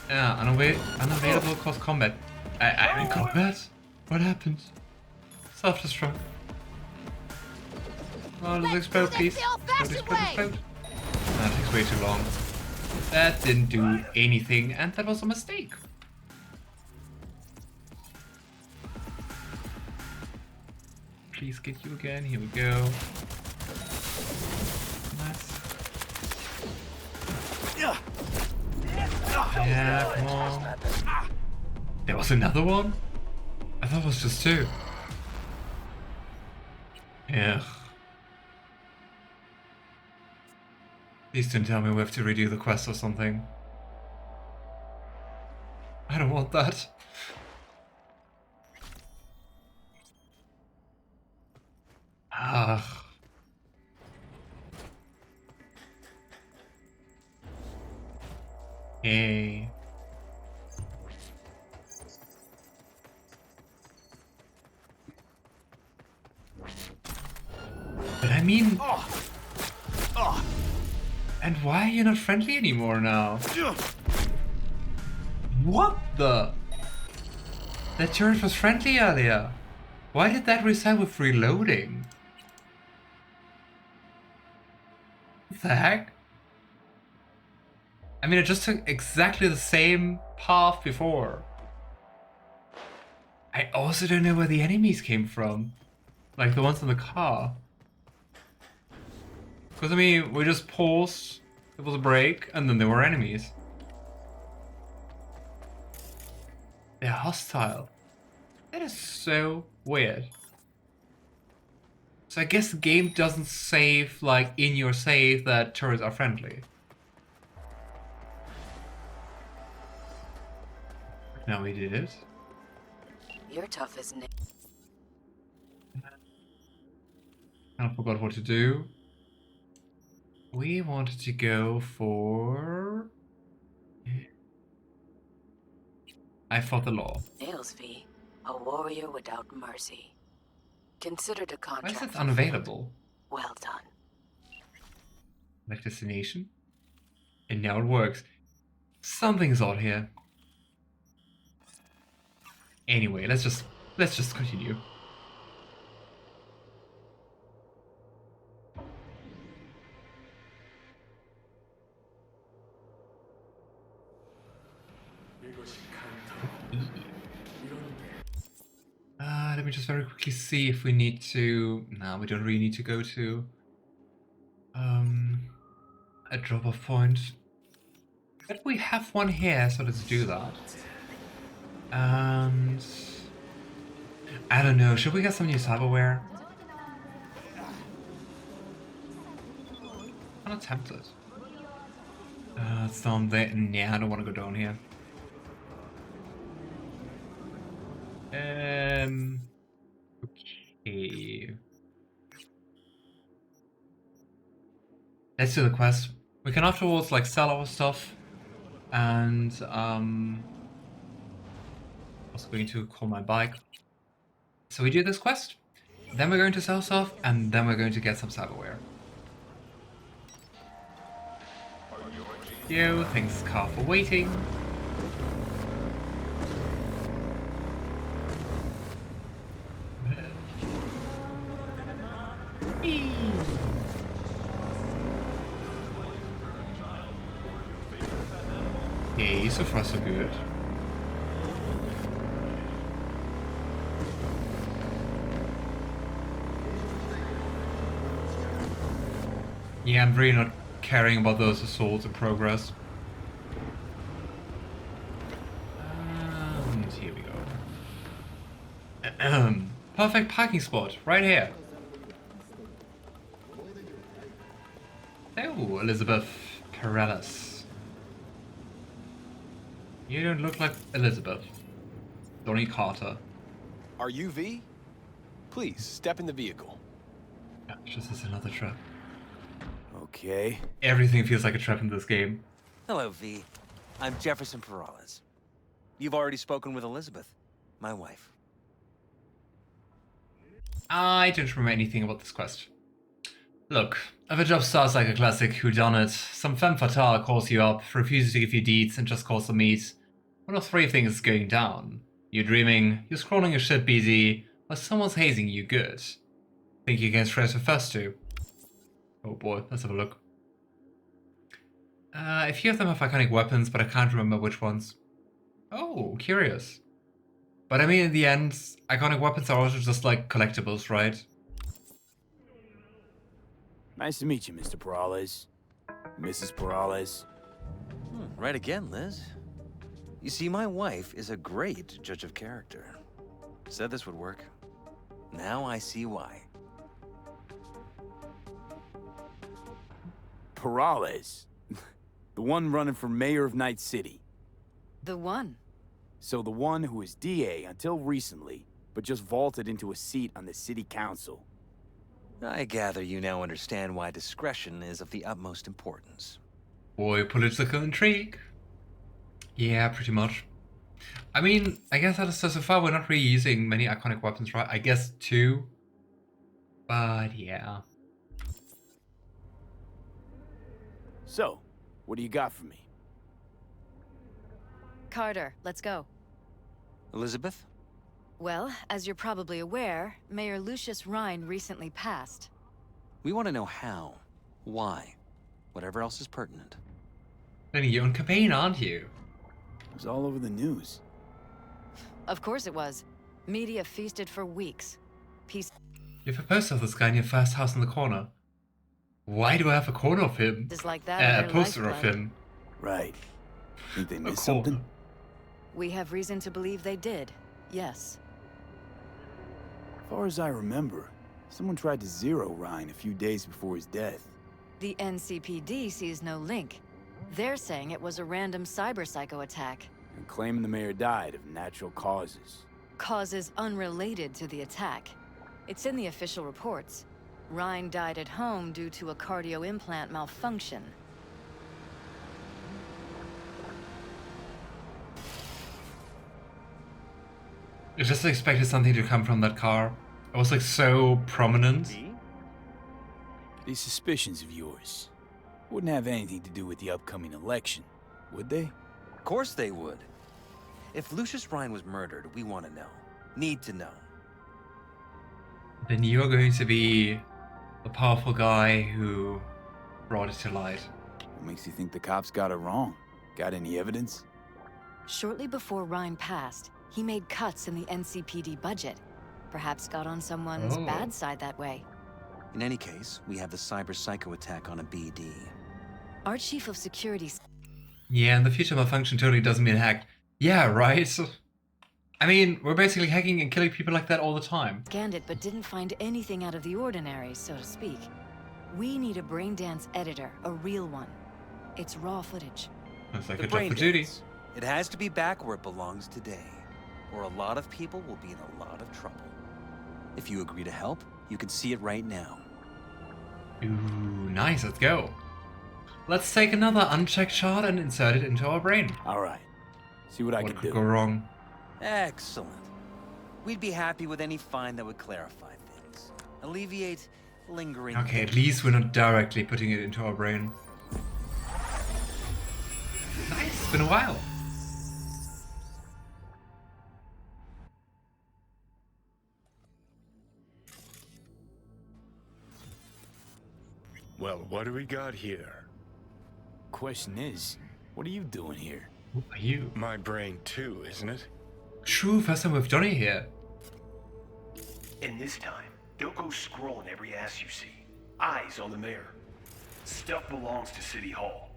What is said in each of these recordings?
Yeah, unavailable cause combat. I'm in combat? What happened? Self-destruct. Oh, let's explode, please. Explode. That takes way too long. That didn't do anything, and that was a mistake. Please get you again. Here we go. Nice. Yeah, come on. There was another one? I thought it was just two. Yeah. Please don't tell me we have to redo the quest or something. I don't want that. Ugh. Hey. But I mean... And why are you not friendly anymore now? What the? That turret was friendly earlier. Why did that reset with reloading? What the heck? I mean, it just took exactly the same path before. I also don't know where the enemies came from. Like the ones in the car. Because, I mean, we just paused, it was a break, and then there were enemies. They're hostile. That is so weird. So I guess the game doesn't save, like, in your save that turrets are friendly. Now we did it. You're tough as nails. I forgot what to do. We wanted to go for... I fought the law. Nails V, a warrior without mercy. Considered a Why contract. is it unavailable? Well done. Like destination? And now it works. Something's odd here. Anyway, let's just continue. Let me just very quickly see if we need to... No, we don't really need to go to a drop-off point. But we have one here, so let's do that. And... I don't know, should we get some new cyberware? I'm not tempted. It's down there. Nah, I don't want to go down here. Okay. Let's do the quest. We can afterwards like sell our stuff, and I was going to call my bike. So we do this quest, then we're going to sell stuff, and then we're going to get some cyberware. Yo, thanks car for waiting. Okay, so far so good. Yeah, I'm really not caring about those assaults in progress. And here we go. Perfect parking spot, right here. Oh, Elizabeth Perellis. You don't look like Elizabeth. Donnie Carter. Are you V? Please, step in the vehicle. Gosh, this is another trap. Okay. Everything feels like a trap in this game. Hello, V. I'm Jefferson Peralez. You've already spoken with Elizabeth, my wife. I don't remember anything about this quest. Look, if a job starts like a classic whodunit, some femme fatale calls you up, refuses to give you deeds, and just calls to meet, one of three things is going down. You're dreaming, you're scrolling your shit busy, or someone's hazing you good. Think you can stress the first two? Oh boy, let's have a look. A few of them have iconic weapons, but I can't remember which ones. Oh, curious. But I mean, in the end, iconic weapons are also just like collectibles, right? Nice to meet you, Mr. Perales. Mrs. Perales. Right again, Liz. You see, my wife is a great judge of character. Said this would work. Now I see why. Perales. The one running for mayor of Night City. The one. So the one who was DA until recently, but just vaulted into a seat on the city council. I gather you now understand why discretion is of the utmost importance. Boy, political intrigue. Yeah, pretty much. I mean, I guess that is so far we're not really using many iconic weapons, right? I guess two. But yeah. So, what do you got for me? Carter, let's go. Elizabeth? Well, as you're probably aware, Mayor Lucius Rhine recently passed. We want to know how, why, whatever else is pertinent. Running your own campaign, aren't you? It was all over the news. Of course it was. Media feasted for weeks. Peace You have a poster of this guy in your first house in the corner. Why do I have a corner of him? is like that. A poster of him. Right. Think they missed corner. something? We have reason to believe they did. Yes. As far as I remember, someone tried to zero Ryan a few days before his death. The NCPD sees no link. They're saying it was a random cyberpsycho attack. And claiming the mayor died of natural causes. Causes unrelated to the attack. It's in the official reports. Rhine died at home due to a cardio implant malfunction. I just expected something to come from that car. It was like so prominent. These suspicions of yours wouldn't have anything to do with the upcoming election, would they? Of course they would. If Lucius Rhine was murdered, we want to know. Need to know. Then you're going to be the powerful guy who brought it to light. What makes you think the cops got it wrong? Got any evidence? Shortly before Rhine passed, he made cuts in the NCPD budget. Perhaps got on someone's bad side that way. In any case, we have the Cyberpsycho attack on a BD. Our chief of security Yeah, and the future malfunction totally doesn't mean hacked. Yeah, right? I mean, we're basically hacking and killing people like that all the time. scanned it but didn't find anything out of the ordinary, so to speak. We need a braindance editor, a real one. It's raw footage. That's like The a job for brain Judy. dance. It has to be back where it belongs today, or a lot of people will be in a lot of trouble. If you agree to help, you can see it right now. Ooh, nice, let's go. Let's take another unchecked shot and insert it into our brain. All right. See what I What can could do. go wrong? Excellent. We'd be happy with any find that would clarify things. Alleviate lingering... Okay, at least we're not directly putting it into our brain. Nice, it's been a while. Well, what do we got here? Question is, what are you doing here? Who are you? My brain too, isn't it? True, first time with Johnny here. And this time, don't go scrolling every ass you see. Eyes on the mayor. Stuff belongs to City Hall.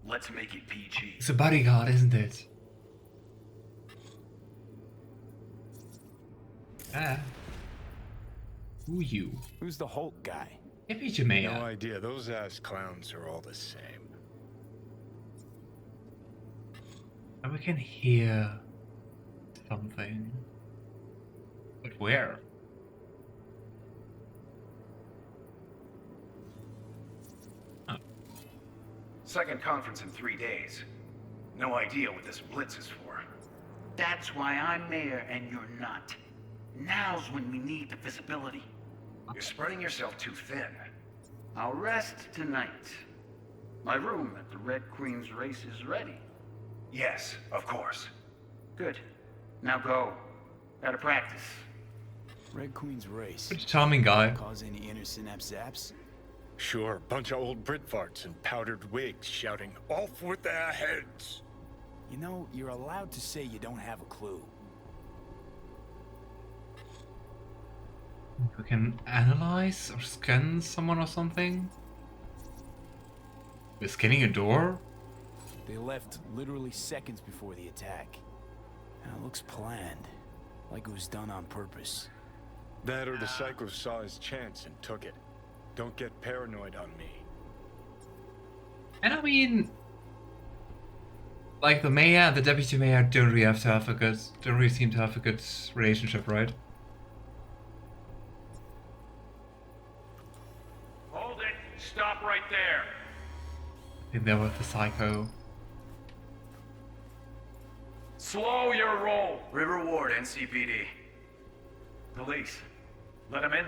Let's make it PG. It's a bodyguard, isn't it? Ah. Who you? Who's the Hulk guy? Maybe Jamea. No idea. Those ass clowns are all the same. And we can hear something. But where? Oh. Second conference in 3 days. No idea what this blitz is for. That's why I'm mayor and you're not. Now's when we need the visibility. You're spreading yourself too thin. I'll rest tonight. My room at the Red Queen's race is ready. Yes, of course. Good. Now go. Gotta practice. Red Queen's race. Pretty charming guy. Cause any inner synapse zaps? Sure, bunch of old Brit farts in powdered wigs shouting, "Off with their heads!" You know, you're allowed to say you don't have a clue. We can analyze or scan someone or something. We're scanning a door? They left literally seconds before the attack. And it looks planned. Like it was done on purpose. That or the Psychos saw his chance and took it. Don't get paranoid on me. And I mean, like the mayor and the deputy mayor don't really seem to have a good relationship, right? Hold it! Stop right there! I think they're with the psycho. Slow your roll! River Ward, NCPD. Police. Let him in?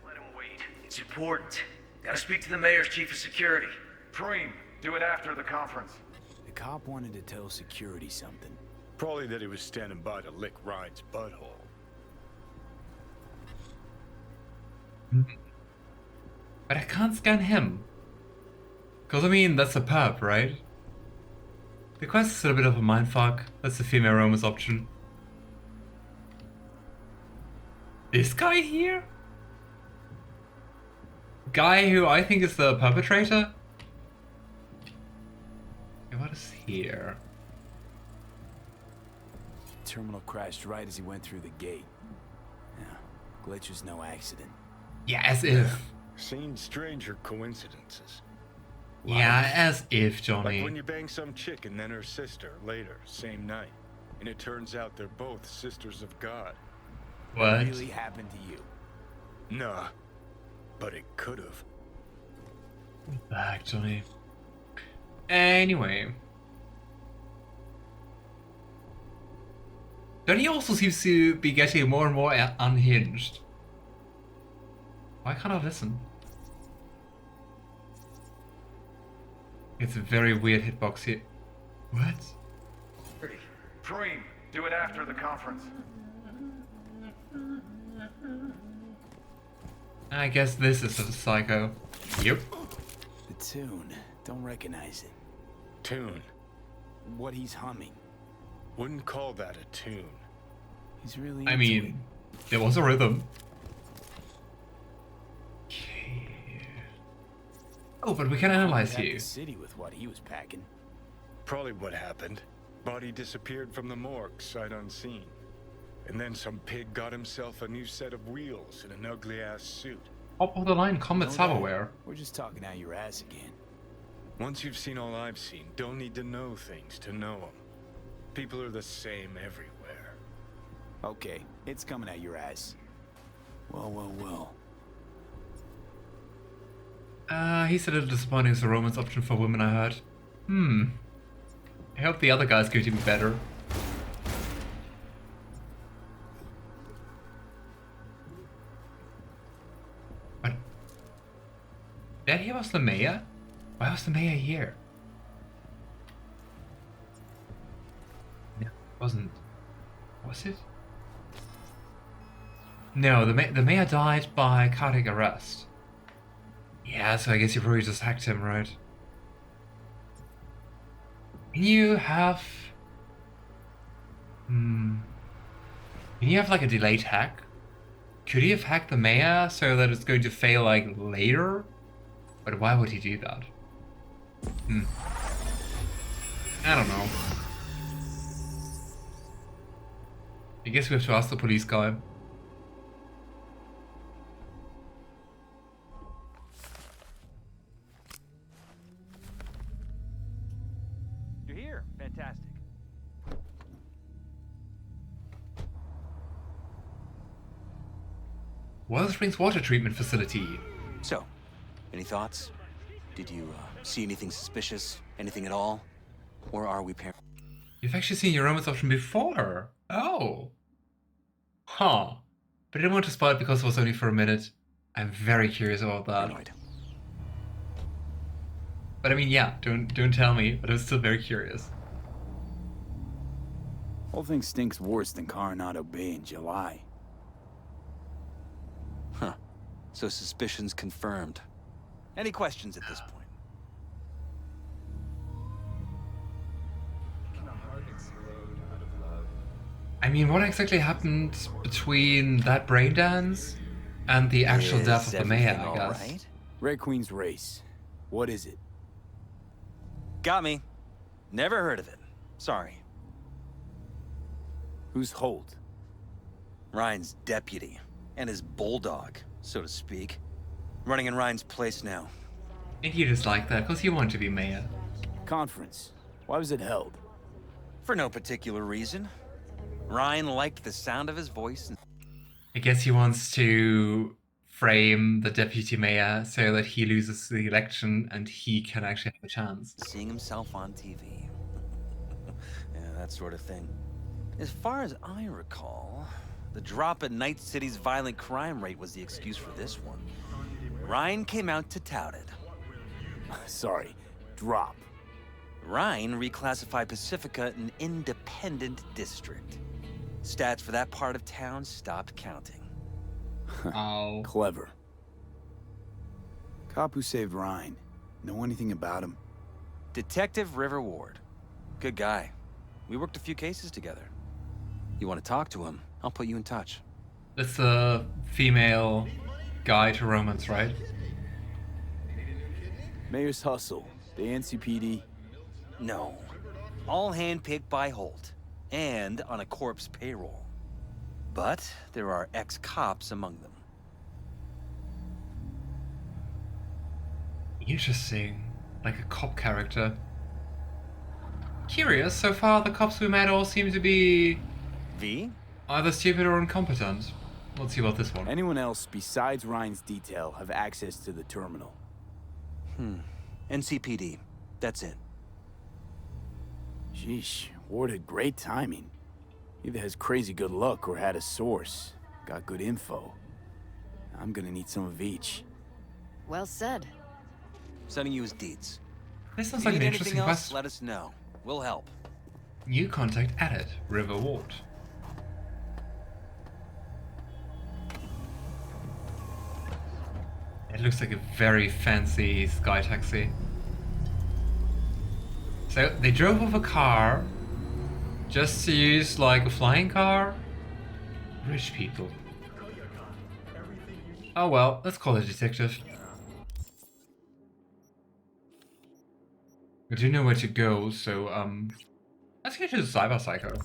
Let him wait. It's important. Gotta speak to the mayor's chief of security. Preem, do it after the conference. The cop wanted to tell security something. Probably that he was standing by to lick Ryan's butthole. But I can't scan him. Because I mean, that's a perp, right? The quest is a bit of a mindfuck. That's the female romance option. This guy here? Guy who I think is the perpetrator? Okay, what is here? Terminal crashed right as he went through the gate. Yeah, glitch was no accident. Yeah, as if. Seen stranger coincidences. Yeah, as if, Johnny. Like when you bang some chick and then her sister later, same night. And it turns out they're both sisters of God. What? It really happened to you. Nah, but it could've. Back, Johnny. Anyway. Johnny also seems to be getting more and more unhinged. Why can't I listen? It's a very weird hitbox here. What? Preem, do it after the conference. I guess this is a psycho. Yep. The tune. Don't recognize it. Tune. What he's humming. Wouldn't call that a tune. He's really I into mean, there was a rhythm. Okay. Oh, but we can it. analyze He had you. the city with what he was packing. Probably what happened. Body disappeared from the morgue, sight unseen. And then some pig got himself a new set of wheels and an ugly-ass suit. Top of the line combat No doubt. cyberware. We're just talking out your ass again. Once you've seen all I've seen, don't need to know things to know them. People are the same everywhere. Okay, it's coming out your ass. Well. He's a little disappointing as a romance option for women, I heard. I hope the other guys going to be better. But... That here was the mayor? Why was the mayor here? No, it wasn't. Was it? No, the mayor died by cardiac arrest. Yeah, so I guess you probably just hacked him, right? Can you have... Can you have like a delayed hack? Could he have hacked the mayor so that it's going to fail like later? But why would he do that? I don't know. I guess we have to ask the police guy. You're here. Fantastic. Well Springs Water Treatment Facility. So, any thoughts? Did you see anything suspicious? Anything at all? Or are we You've actually seen your romance option before. Oh. Huh. But I didn't want to spoil it because it was only for a minute. I'm very curious about that. paranoid? But I mean, yeah, don't tell me, but I'm still very curious. Whole thing stinks worse than Coronado-Bay in July. Huh. So suspicions confirmed. Any questions at this point? I mean, what exactly happened between that braindance and the actual Is death of the mayor, everything I all guess? right? Red Queen's race. What is it? Got me. Never heard of it. Sorry. Who's Holt? Ryan's deputy. And his bulldog, so to speak. Running in Ryan's place now. And you just like that, because you want to be mayor. Conference. Why was it held? For no particular reason. Ryan liked the sound of his voice and I guess he wants to frame the deputy mayor so that he loses the election and he can actually have a chance. seeing himself on TV. Yeah, that sort of thing. As far as I recall, the drop in Night City's violent crime rate was the excuse for this one. Ryan came out to tout it. Sorry. Drop. Ryan reclassified Pacifica an independent district. Stats for that part of town stopped counting. Oh. Clever. Cop who saved Ryan. Know anything about him? Detective River Ward. Good guy. We worked a few cases together. You want to talk to him? I'll put you in touch. That's a female guy to romance, right? Mayor's hustle. The NCPD. No. All handpicked by Holt. And on a corp's payroll. But there are ex-cops among them. Interesting. Like a cop character. Curious, so far the cops we met all seem to be V? either stupid or incompetent. Let's see about this one. Anyone else besides Ryan's detail have access to the terminal? NCPD. That's it. Sheesh, Ward had great timing. Either has crazy good luck or had a source. Got good info. I'm gonna need some of each. Well said. Sending you his deeds. This sounds If like you an need interesting anything else, quest. let us know. We'll help. New contact added. River Ward. It looks like a very fancy sky taxi. So they drove off a car just to use like a flying car? Rich people. Oh well, let's call it a detective. I do know where to go, so let's get to the Cyberpsycho.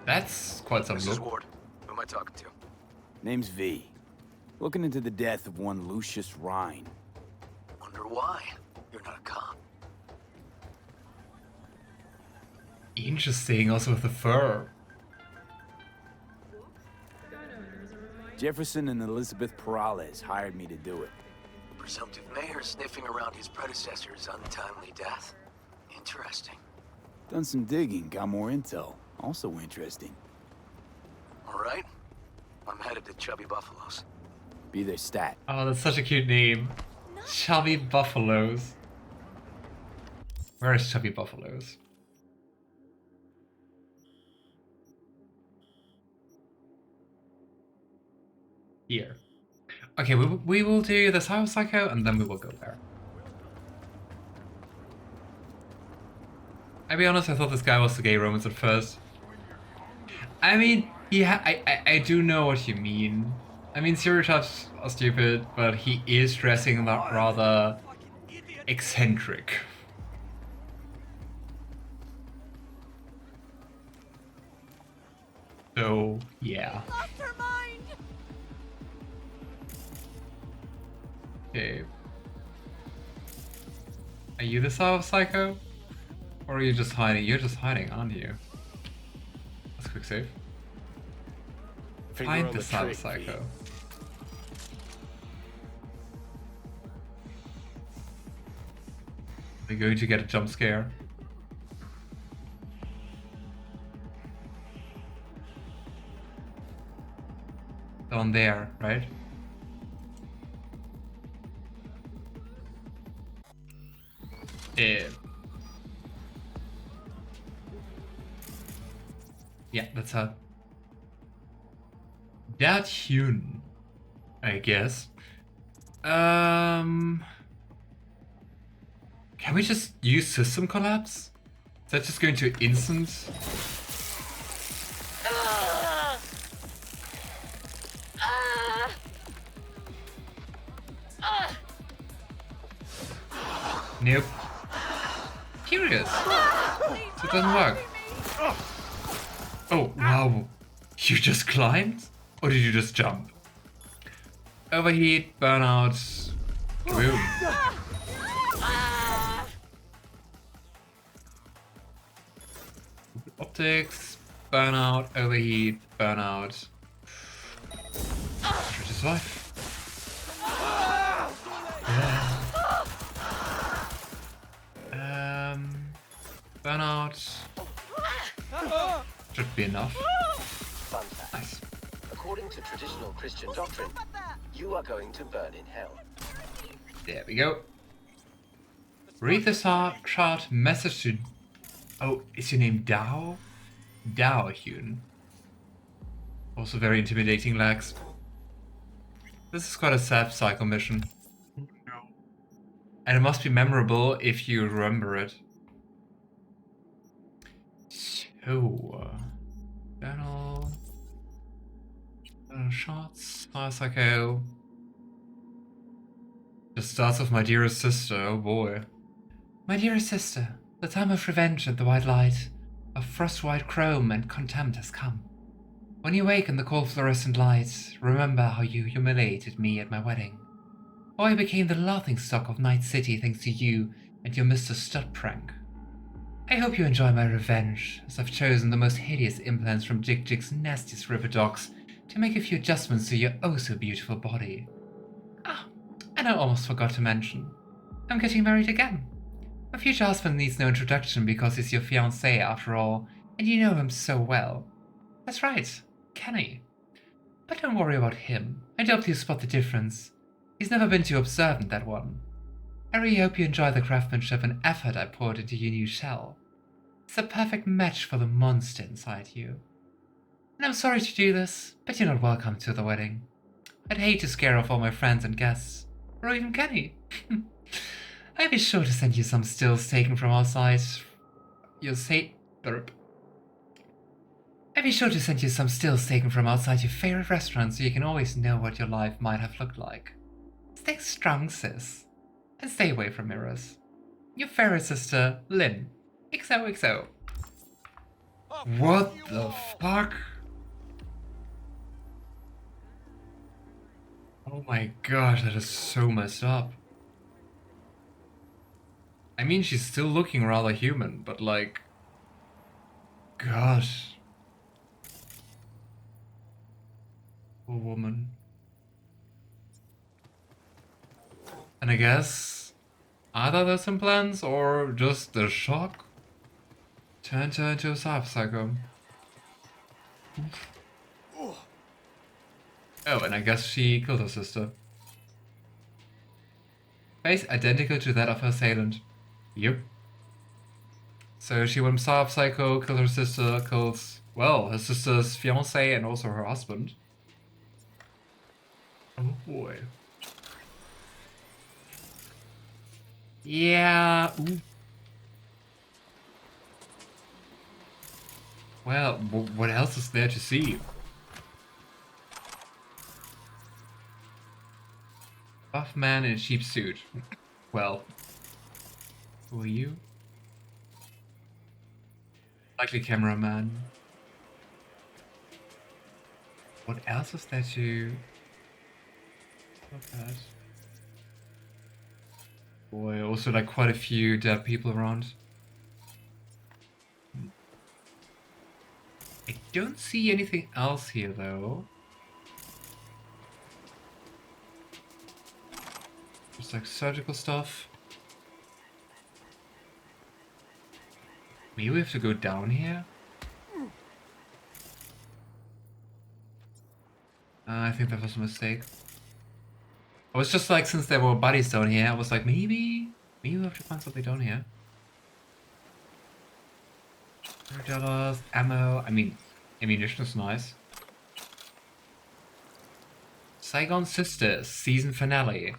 That's quite some look. Ward. Who am I talking to? Name's V. Looking into the death of one Lucius Rhine. Wonder why? You're not a cop. Interesting, also with the fur. Jefferson and Elizabeth Perales hired me to do it. Presumptive mayor sniffing around his predecessor's untimely death. Interesting. Done some digging, got more intel. Also interesting. All right. I'm headed to Chubby Buffaloes. Be their stat. Oh, that's such a cute name. Chubby Buffaloes. Where is Chubby Buffaloes? Here. Okay, we will do the Cyberpsycho and then we will go there. I'll be honest, I thought this guy was the gay romance at first. I mean, yeah, I do know what you mean. I mean, stereotypes are stupid, but he is dressing that rather eccentric. So, yeah. Okay. Are you the Cyberpsycho? Or are you just hiding? You're just hiding, aren't you? Let's quick save. Figure Find out the the trick, Cyberpsycho. We're going to get a jump scare. Down there, right? Yeah, that's her. That Hyun, I guess. Can we just use system collapse? Is that just going to instant? Nope. Curious. So it doesn't work. Oh, wow. You just climbed? Or did you just jump? Overheat, burnout, boom. Optics, burnout, overheat, burnout. Try to survive. Burnout. Should be enough. Fun fact. Nice. According to traditional Christian doctrine, you are going to burn in hell. There we go. Read the chart message to... Oh, is your name Dao? Dao Hyun. Also very intimidating lags. This is quite a Cyberpsycho mission. And it must be memorable if you remember it. So... Journal... shots... Cyberpsycho... It starts with my dearest sister, oh boy. My dearest sister, the time of revenge and the white light, of frost-white chrome and contempt has come. When you wake in the cold fluorescent light, remember how you humiliated me at my wedding. How I became the laughingstock of Night City thanks to you and your Mr. Stud prank. I hope you enjoy my revenge, as I've chosen the most hideous implants from Jig's nastiest river dogs to make a few adjustments to your oh-so-beautiful body. Ah, and I almost forgot to mention, I'm getting married again. My future husband needs no introduction because he's your fiancé after all, and you know him so well. That's right, Kenny. But don't worry about him. I doubt you spot the difference. He's never been too observant, that one. I really hope you enjoy the craftsmanship and effort I poured into your new shell. It's a perfect match for the monster inside you. And I'm sorry to do this, but you're not welcome to the wedding. I'd hate to scare off all my friends and guests, or even Kenny. I'd be sure to send you some stills taken from outside your I'd be sure to send you some stills taken from outside your favorite restaurant so you can always know what your life might have looked like. Stay strong, sis. And stay away from mirrors. Your favorite sister, Lynn. XOXO. What the fuck? Oh my gosh, that is so messed up. I mean, she's still looking rather human, but like... Gosh. Poor woman. And I guess... either those implants or just the shock turned her into a Cyberpsycho. Oh, and I guess she killed her sister. Face identical to that of her assailant. Yep. So she went Cyberpsycho, killed her sister, kills, well, her sister's fiancé and also her husband. Oh boy. Yeah. Ooh. Well, what else is there to see? Buff man in a cheap suit. Well, who are you? Likely cameraman. What else is there to look at? Boy, also like quite a few dead people around. I don't see anything else here though. Just like surgical stuff. Maybe we have to go down here? I think that was a mistake. I was just like, since there were bodies down here, I was like, maybe we have to find something down here. $100, ammo. I mean, Ammunition is nice. Saigon Sisters season finale.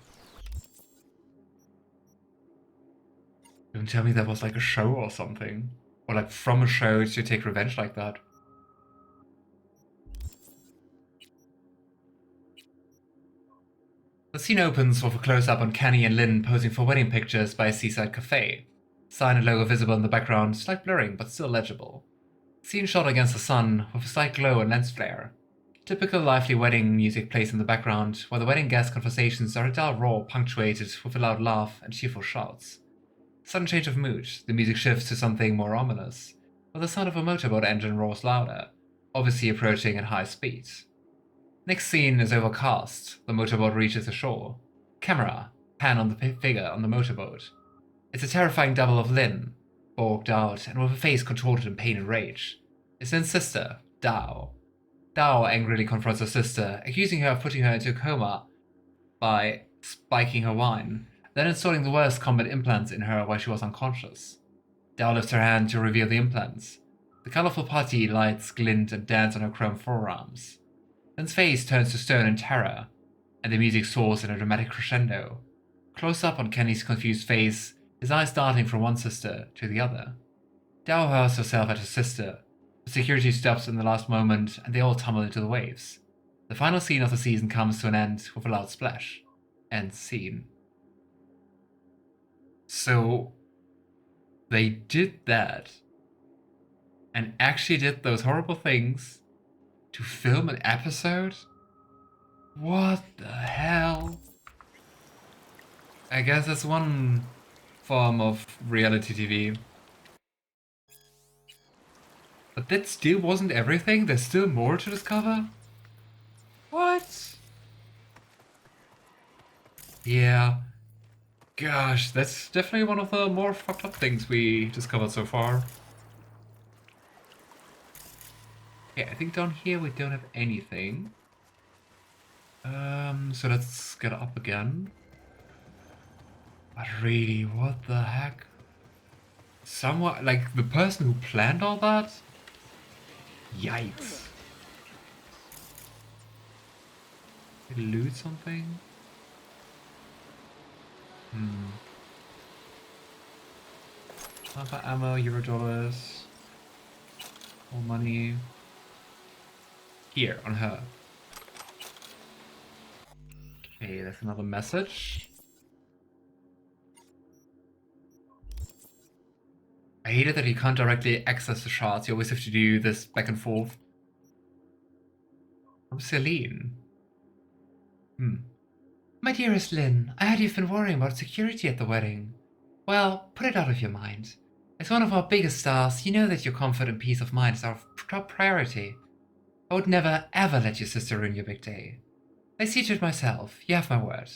Don't tell me that was like a show or something. Or like from a show to take revenge like that. The scene opens with a close-up on Kenny and Lynn posing for wedding pictures by a seaside cafe. Sign and logo visible in the background, slight blurring but still legible. Scene shot against the sun with a slight glow and lens flare. Typical lively wedding music plays in the background, while the wedding guest conversations are a dull roar punctuated with a loud laugh and cheerful shouts. Sudden change of mood, the music shifts to something more ominous, while the sound of a motorboat engine roars louder, obviously approaching at high speed. Next scene is overcast. The motorboat reaches the shore. Camera, pan on the figure on the motorboat. It's a terrifying double of Lynn, bulked out and with a face contorted in pain and rage. It's Lynn's sister, Dao. Dao angrily confronts her sister, accusing her of putting her into a coma by spiking her wine, then installing the worst combat implants in her while she was unconscious. Dao lifts her hand to reveal the implants. The colorful putty lights glint and dance on her chrome forearms. Lynn's face turns to stone in terror, and the music soars in a dramatic crescendo. Close up on Kenny's confused face, his eyes darting from one sister to the other. Dao hurls herself at her sister, but security stops in the last moment and they all tumble into the waves. The final scene of the season comes to an end with a loud splash. End scene. So, they did that, and actually did those horrible things to film an episode? What the hell? I guess that's one form of reality TV. But that still wasn't everything? There's still more to discover? What? Yeah. Gosh, that's definitely one of the more fucked up things we discovered so far. Okay, I think down here we don't have anything. So let's get up again. But really, what the heck? Someone, like the person who planned all that? Yikes. Did he loot something? Alpha ammo, $, more money. Here, on her. Okay, that's another message. I hate it that you can't directly access the shards, you always have to do this back and forth. From Celine. My dearest Lynn, I heard you've been worrying about security at the wedding. Well, put it out of your mind. As one of our biggest stars, you know that your comfort and peace of mind is our top priority. I would never, ever let your sister ruin your big day. I see to it myself, you have my word.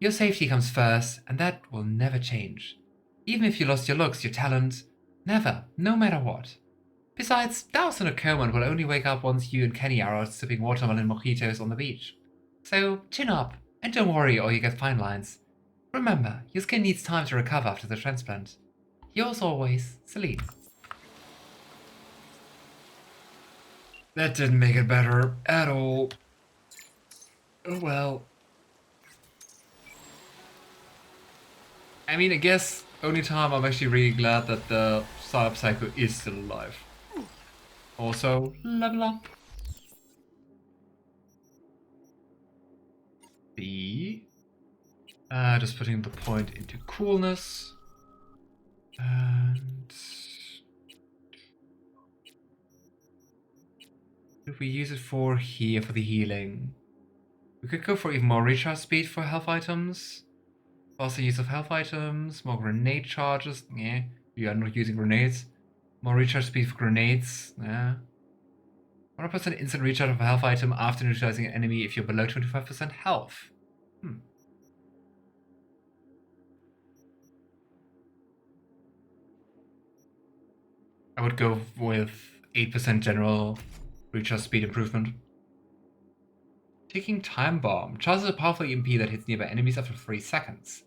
Your safety comes first, and that will never change. Even if you lost your looks, your talent, never, no matter what. Besides, Dao's in a coma and will only wake up once you and Kenny are out sipping watermelon mojitos on the beach. So, chin up, and don't worry or you get fine lines. Remember, your skin needs time to recover after the transplant. Yours always, Celine. That didn't make it better at all. Oh well. I mean, I guess only time I'm actually really glad that the Cyberpsycho is still alive. Also, level up. B. Just putting the point into coolness. And if we use it for here for the healing, we could go for even more recharge speed for health items. Faster use of health items, more grenade charges. Yeah, we are not using grenades. More recharge speed for grenades. Yeah. 100% instant recharge of a health item after neutralizing an enemy if you're below 25% health. I would go with 8% general recharge speed improvement. Taking Time Bomb. Charges a powerful EMP that hits nearby enemies after 3 seconds.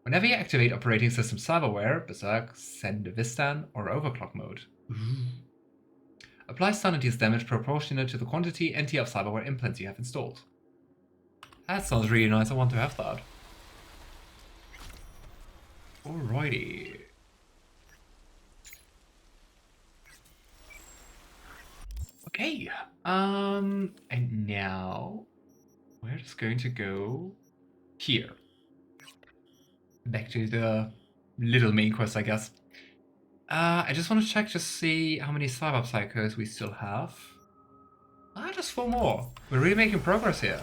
Whenever you activate operating system cyberware, Berserk, Sendevistan, or Overclock mode. Apply stun and deals damage proportionate to the quantity NT of cyberware implants you have installed. That sounds really nice, I want to have that. Alrighty. Okay, and now we're just going to go here. Back to the little main quest, I guess. I just want to check to see how many Cyberpsychos we still have. Just 4 more. We're really making progress here.